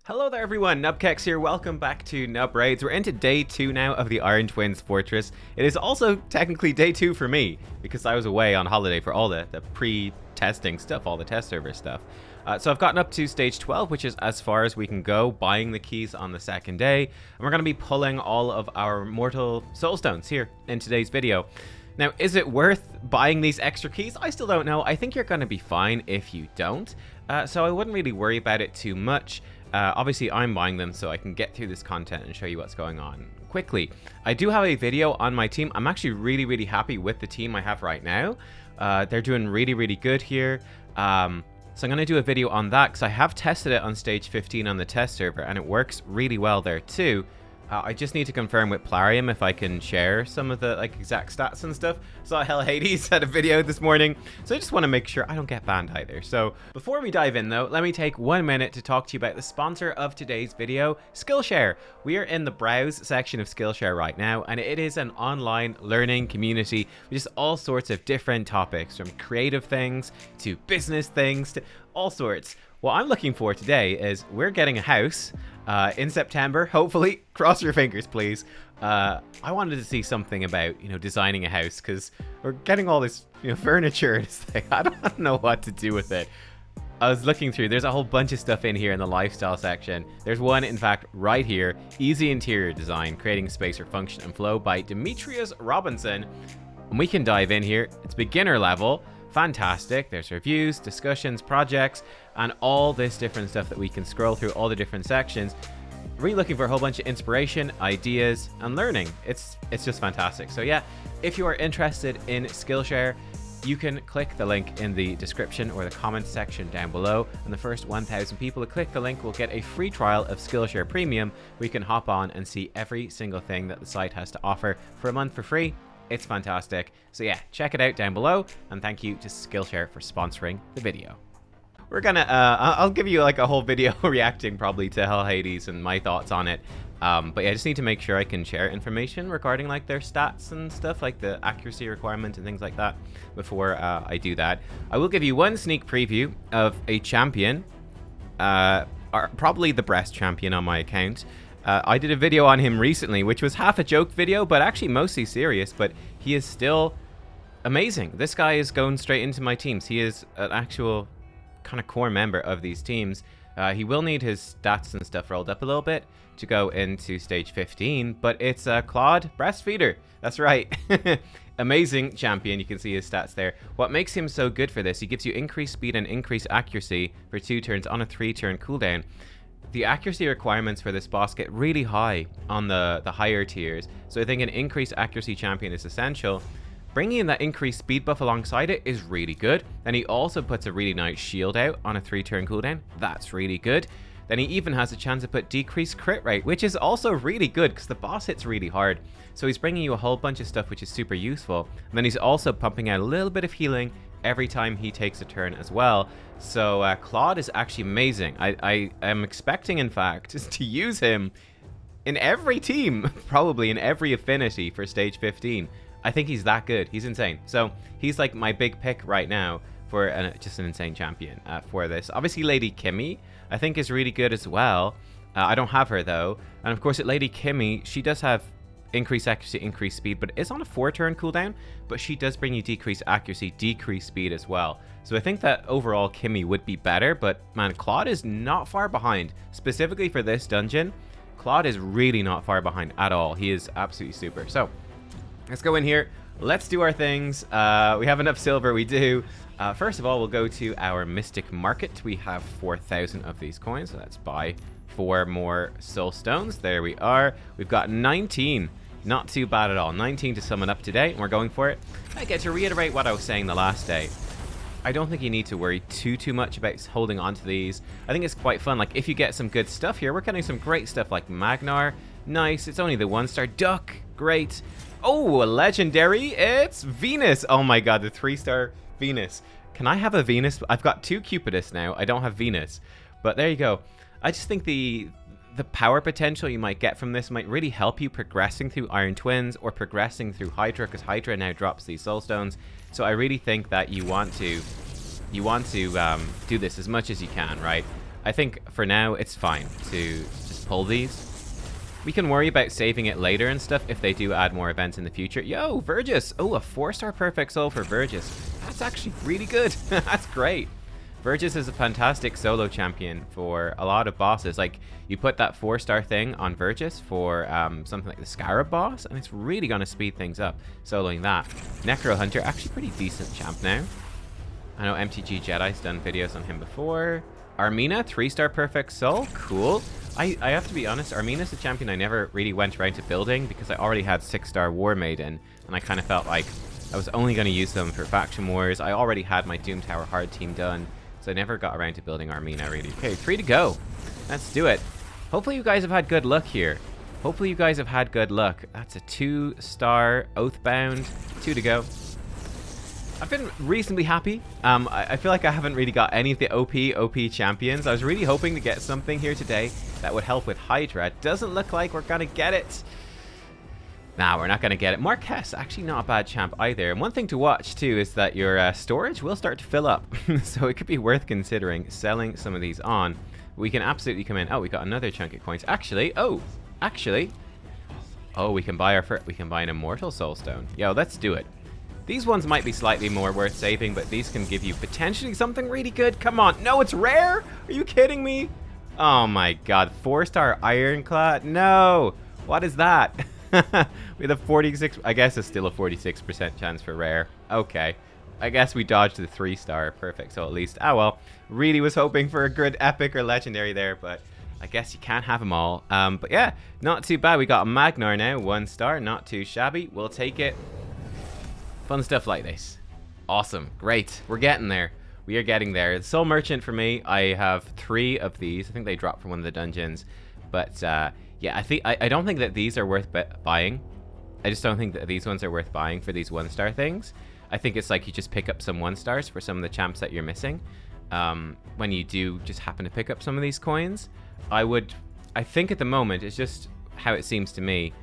Hello there everyone, nubkeks here, welcome back to Nub Raids. We're into day 2 now of the Iron Twins Fortress. It is also technically day 2 for me, because I was away on holiday for all the pre-testing stuff, all the test server stuff. So I've gotten up to stage 12, which is as far as we can go, buying the keys on the second day. And we're going to be pulling all of our mortal Soulstones here in today's video. Now, is it worth buying these extra keys? I still don't know. I think you're going to be fine if you don't. So I wouldn't really worry about it too much. Obviously, I'm buying them so I can get through this content and show you what's going on quickly. I do have a video on my team. I'm actually really happy with the team I have right now. They're doing really good here. So I'm going to do a video on that because I have tested it on stage 15 on the test server and it works really well there too. I just need to confirm with Plarium if I can share some of the exact stats and stuff. Saw Hell Hades had a video this morning, so I just want to make sure I don't get banned either. So before we dive in though, let me take 1 minute to talk to you about the sponsor of today's video, Skillshare. We are in the browse section of Skillshare right now, and it is an online learning community with just all sorts of different topics, from creative things to business things to all sorts. What I'm looking for today is we're getting a house in September, hopefully. Cross your fingers, please. I wanted to see something about, designing a house because we're getting all this, furniture and it's like, I don't know what to do with it. I was looking through, there's a whole bunch of stuff in here in the lifestyle section. There's one, in fact, right here, Easy Interior Design, Creating Space for Function and Flow by Demetrius Robinson. And we can dive in here. It's beginner level. Fantastic. There's reviews, discussions, projects, and all this different stuff that we can scroll through, all the different sections. Really looking for a whole bunch of inspiration, ideas, and learning. It's just fantastic. So yeah, if you are interested in Skillshare, you can click the link in the description or the comments section down below, and the first 1,000 people to click the link will get a free trial of Skillshare Premium, where you can hop on and see every single thing that the site has to offer for a month for free. It's fantastic. So yeah, check it out down below, and thank you to Skillshare for sponsoring the video. We're gonna, I'll give you a whole video reacting probably to Hell Hades and my thoughts on it. But yeah, I just need to make sure I can share information regarding their stats and stuff, like the accuracy requirement and things like that before I do that. I will give you one sneak preview of a champion, probably the breast champion on my account. I did a video on him recently, which was half a joke video, but actually mostly serious, but he is still amazing. This guy is going straight into my teams. He is an actual kind of core member of these teams. He will need his stats and stuff rolled up a little bit to go into stage 15, but it's Claude Breastfeeder. That's right. Amazing champion. You can see his stats there. What makes him so good for this, he gives you increased speed and increased accuracy for 2 turns on a 3-turn cooldown. The accuracy requirements for this boss get really high on the higher tiers, so I think an increased accuracy champion is essential. Bringing in that increased speed buff alongside it is really good. Then he also puts a really nice shield out on a 3-turn cooldown. That's really good. Then he even has a chance to put decreased crit rate, which is also really good because the boss hits really hard. So he's bringing you a whole bunch of stuff which is super useful. And then he's also pumping out a little bit of healing every time he takes a turn as well. So Claude is actually amazing. I am expecting, in fact, to use him in every team, probably in every affinity for stage 15. I think he's that good. He's insane. So he's like my big pick right now for just an insane champion for this. Obviously, Lady Kimmy, I think, is really good as well. I don't have her, though. And of course, at Lady Kimmy, she does have increased accuracy, increased speed, but it's on a 4-turn cooldown, but she does bring you decreased accuracy, decreased speed as well. So I think that overall Kimmy would be better, but man, Claude is not far behind. Specifically for this dungeon, Claude is really not far behind at all. He is absolutely super. So let's go in here. Let's do our things. We have enough silver, we do. First of all, we'll go to our Mystic Market. We have 4,000 of these coins, so let's buy 4 more Soulstones. There we are. We've got 19. Not too bad at all. 19 to sum it up today, and we're going for it. I get to reiterate what I was saying the last day. I don't think you need to worry too much about holding on to these. I think it's quite fun. If you get some good stuff here, we're getting some great stuff like Magnar. Nice. It's only the 1-star. Duck. Great. Oh, a legendary. It's Venus. Oh my god, the 3-star Venus. Can I have a Venus? I've got 2 Cupidus now. I don't have Venus. But there you go. I just think the power potential you might get from this might really help you progressing through Iron Twins or progressing through Hydra, because Hydra now drops these Soulstones. So I really think that you want to do this as much as you can, right? I think for now it's fine to just pull these. We can worry about saving it later and stuff if they do add more events in the future. Yo, Vergis! Oh, a 4-star perfect soul for Vergis. That's actually really good. That's great. Vergis is a fantastic solo champion for a lot of bosses. Like, you put that 4-star thing on Vergis for something like the Scarab boss, and it's really going to speed things up, soloing that. Necro Hunter, actually pretty decent champ now. I know MTG Jedi's done videos on him before. Armina, 3-star perfect soul, cool. I have to be honest, Armina's a champion I never really went around to building because I already had 6-star War Maiden, and I kind of felt like I was only going to use them for faction wars. I already had my Doom Tower hard team done, so I never got around to building Armina really. Okay, 3 to go. Let's do it. Hopefully you guys have had good luck here. Hopefully you guys have had good luck. That's a 2-star Oathbound, 2 to go. I've been reasonably happy. I feel like I haven't really got any of the OP champions. I was really hoping to get something here today that would help with Hydra. Doesn't look like we're gonna get it. Nah, we're not gonna get it. Marquez, actually not a bad champ either. And one thing to watch too is that your storage will start to fill up. So it could be worth considering selling some of these on. We can absolutely come in. Oh, we got another chunk of coins. Actually, oh, we can buy an Immortal Soulstone. Yo, let's do it. These ones might be slightly more worth saving, but these can give you potentially something really good. Come on. No, it's rare? Are you kidding me? Oh my god. 4-star Ironclad? No. What is that? With a 46... I guess it's still a 46% chance for rare. Okay. I guess we dodged the 3-star. Perfect. So at least... Oh well. Really was hoping for a good epic or legendary there, but... I guess you can't have them all. But yeah, not too bad. We got a Magnar now. 1-star. Not too shabby. We'll take it. Fun stuff like this. Awesome. Great. We're getting there. We are getting there. Soul Merchant for me. I have 3 of these. I think they dropped from one of the dungeons. But yeah, I don't think that these are worth buying. I just don't think that these ones are worth buying for these 1-star things. I think it's like you just pick up some 1-stars for some of the champs that you're missing. When you do just happen to pick up some of these coins, I think at the moment, it's just how it seems to me,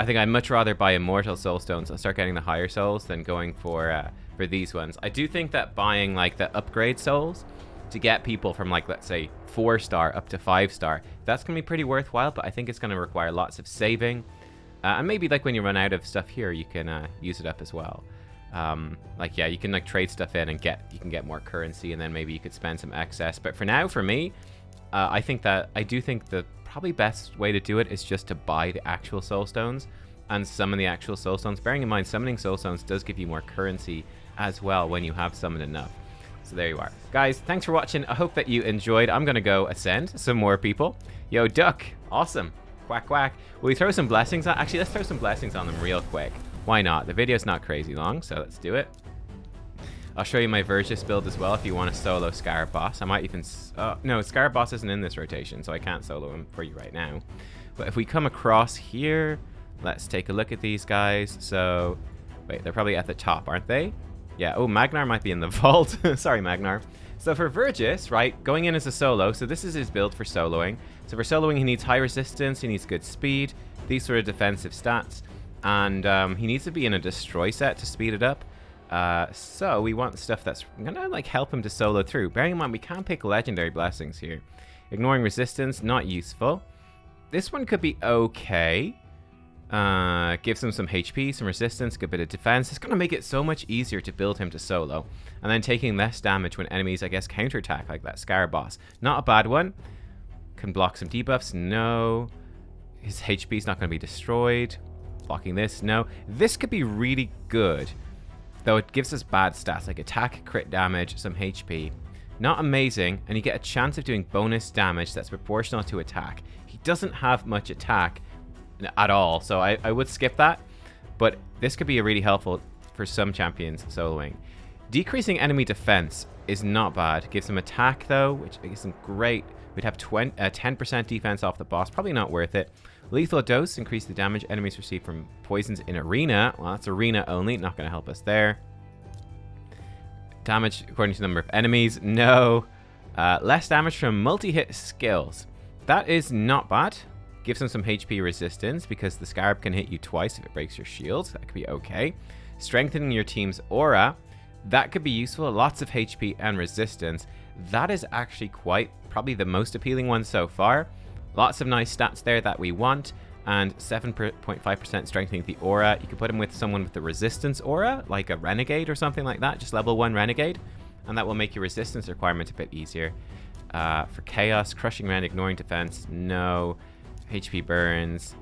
I think I'd much rather buy Immortal Soulstones and start getting the higher souls than going for these ones. I do think that buying like the upgrade souls to get people from like, let's say 4-star up to 5-star, that's going to be pretty worthwhile, but I think it's going to require lots of saving. And maybe like when you run out of stuff here, you can use it up as well. Like, yeah, you can like trade stuff in and you can get more currency, and then maybe you could spend some excess. But for now, for me, I do think the probably best way to do it is just to buy the actual Soulstones and summon the actual Soulstones. Bearing in mind, summoning Soulstones does give you more currency as well when you have summoned enough. So there you are. Guys, thanks for watching. I hope that you enjoyed. I'm going to go ascend some more people. Yo, Duck. Awesome. Quack, quack. Will we throw some blessings on? Actually, let's throw some blessings on them real quick. Why not? The video's not crazy long, so let's do it. I'll show you my Vergis build as well if you want to solo Scarab Boss. I might even... no, Scarab Boss isn't in this rotation, so I can't solo him for you right now. But if we come across here, let's take a look at these guys. So, wait, they're probably at the top, aren't they? Yeah, oh, Magnar might be in the vault. Sorry, Magnar. So for Vergis, right, going in as a solo, so this is his build for soloing. So for soloing, he needs high resistance, he needs good speed, these sort of defensive stats, and he needs to be in a destroy set to speed it up. So we want stuff that's gonna like help him to solo through. Bearing in mind, we can't pick legendary blessings here. Ignoring resistance, not useful. This one could be okay. Gives him some HP, some resistance, good bit of defense. It's gonna make it so much easier to build him to solo. And then taking less damage when enemies, I guess, counterattack, like that Scarab Boss. Not a bad one. Can block some debuffs, no. His HP is not gonna be destroyed. Blocking this, no. This could be really good, though it gives us bad stats, like attack, crit damage, some HP. Not amazing, and you get a chance of doing bonus damage that's proportional to attack. He doesn't have much attack at all, so I would skip that, but this could be really helpful for some champions soloing. Decreasing enemy defense is not bad. Gives some attack, though, which isn't great. We'd have 10% defense off the boss, probably not worth it. Lethal dose, increase the damage enemies receive from poisons in arena. Well, that's arena only, not going to help us there. Damage according to the number of enemies, no. Less damage from multi-hit skills. That is not bad. Gives them some HP resistance because the Scarab can hit you twice if it breaks your shields. That could be okay. Strengthening your team's aura. That could be useful. Lots of HP and resistance. that is actually probably the most appealing one so far. Lots of nice stats there that we want, and 7.5% strengthening the aura. You could put him with someone with the resistance aura, like a renegade or something like that, just level 1 renegade, and that will make your resistance requirement a bit easier. For chaos, crushing rend, ignoring defense, no. HP burns.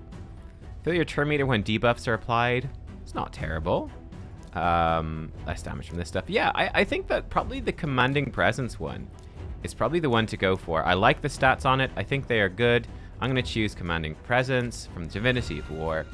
Fill your turn meter when debuffs are applied. It's not terrible. Less damage from this stuff. Yeah, I think that probably the commanding presence one is probably the one to go for. I like the stats on it. I think they are good. I'm going to choose commanding presence from Divinity of War.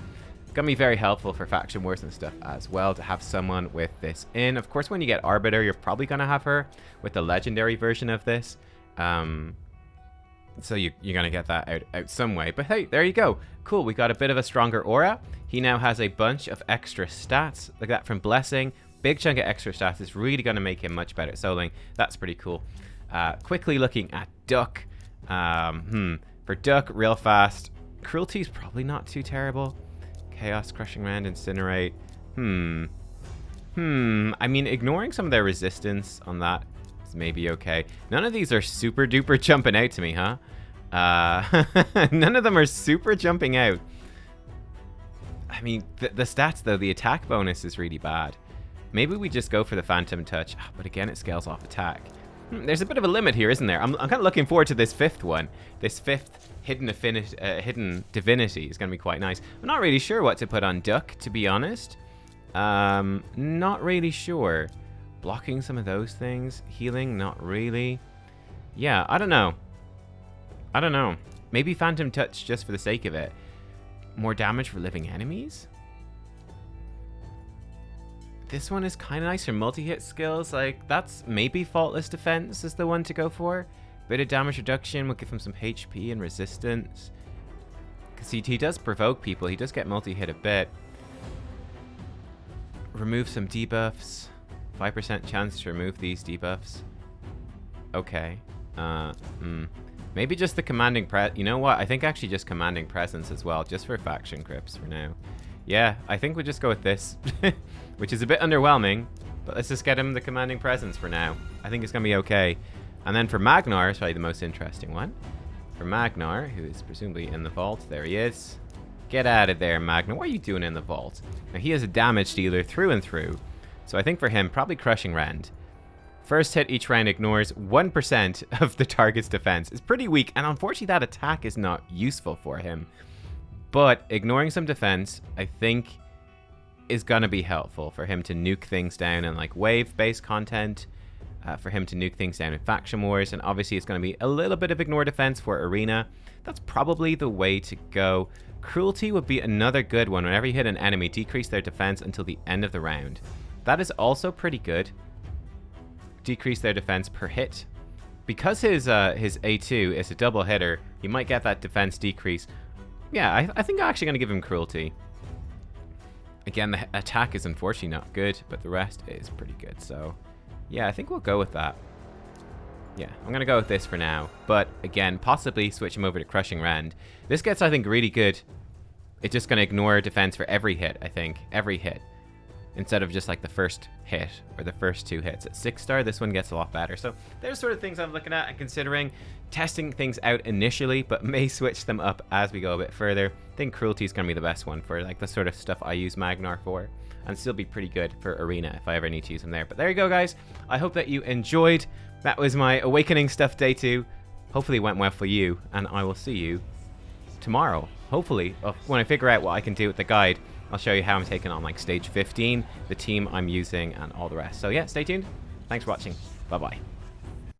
Gonna be very helpful for faction wars and stuff as well to have someone with this in. Of course, when you get Arbiter, you're probably gonna have her with the legendary version of this. So you're gonna get that out some way. But hey, there you go. Cool, we got a bit of a stronger aura. He now has a bunch of extra stats like that from Blessing. Big chunk of extra stats is really gonna make him much better at soloing. That's pretty cool. Quickly looking at Duck. For Duck, real fast. Cruelty is probably not too terrible. Chaos, crushing rend, incinerate. I mean, ignoring some of their resistance on that is maybe okay. None of these are super duper jumping out to me, huh? None of them are super jumping out. I mean, the stats though, the attack bonus is really bad. Maybe we just go for the Phantom Touch, but again, it scales off attack. There's a bit of a limit here, isn't there? I'm kind of looking forward to this fifth one. This fifth hidden divinity is going to be quite nice. I'm not really sure what to put on Duck, to be honest. Not really sure. Blocking some of those things. Healing, not really. Yeah, I don't know. Maybe Phantom Touch just for the sake of it. More damage for living enemies? This one is kind of nice for multi-hit skills. Like, that's maybe Faultless Defense is the one to go for. Bit of damage reduction will give him some HP and resistance. Because he does provoke people. He does get multi-hit a bit. Remove some debuffs. 5% chance to remove these debuffs. Okay. Maybe just the commanding You know what? I think actually just commanding presence as well. Just for faction grips for now. Yeah, I think we'll just go with this. Which is a bit underwhelming, but let's just get him the commanding presence for now. I think it's going to be okay. And then for Magnar, is probably the most interesting one. For Magnar, who is presumably in the vault. There he is. Get out of there, Magnar. What are you doing in the vault? Now, he is a damage dealer through and through. So I think for him, probably Crushing Rend. First hit each round ignores 1% of the target's defense. It's pretty weak, and unfortunately that attack is not useful for him. But ignoring some defense, I think, is gonna be helpful for him to nuke things down in like wave-based content, for him to nuke things down in faction wars, and obviously it's gonna be a little bit of ignore defense for arena. That's probably the way to go. Cruelty would be another good one. Whenever you hit an enemy, decrease their defense until the end of the round. That is also pretty good. Decrease their defense per hit. Because his A2 is a double hitter, you might get that defense decrease. Yeah, I think I'm actually going to give him Cruelty. Again, the attack is unfortunately not good, but the rest is pretty good. So, yeah, I think we'll go with that. Yeah, I'm going to go with this for now. But, again, possibly switch him over to Crushing Rend. This gets, I think, really good. It's just going to ignore defense for every hit, I think. Every hit. Instead of just like the first hit or the first two hits. At 6-star, this one gets a lot better. So there's sort of things I'm looking at and considering. Testing things out initially, but may switch them up as we go a bit further. I think Cruelty is going to be the best one for like the sort of stuff I use Magnar for. And still be pretty good for Arena if I ever need to use them there. But there you go, guys. I hope that you enjoyed. That was my Awakening stuff day 2. Hopefully it went well for you. And I will see you tomorrow. Hopefully, when I figure out what I can do with the guide. I'll show you how I'm taking on like stage 15, the team I'm using, and all the rest. So yeah, stay tuned. Thanks for watching. Bye-bye.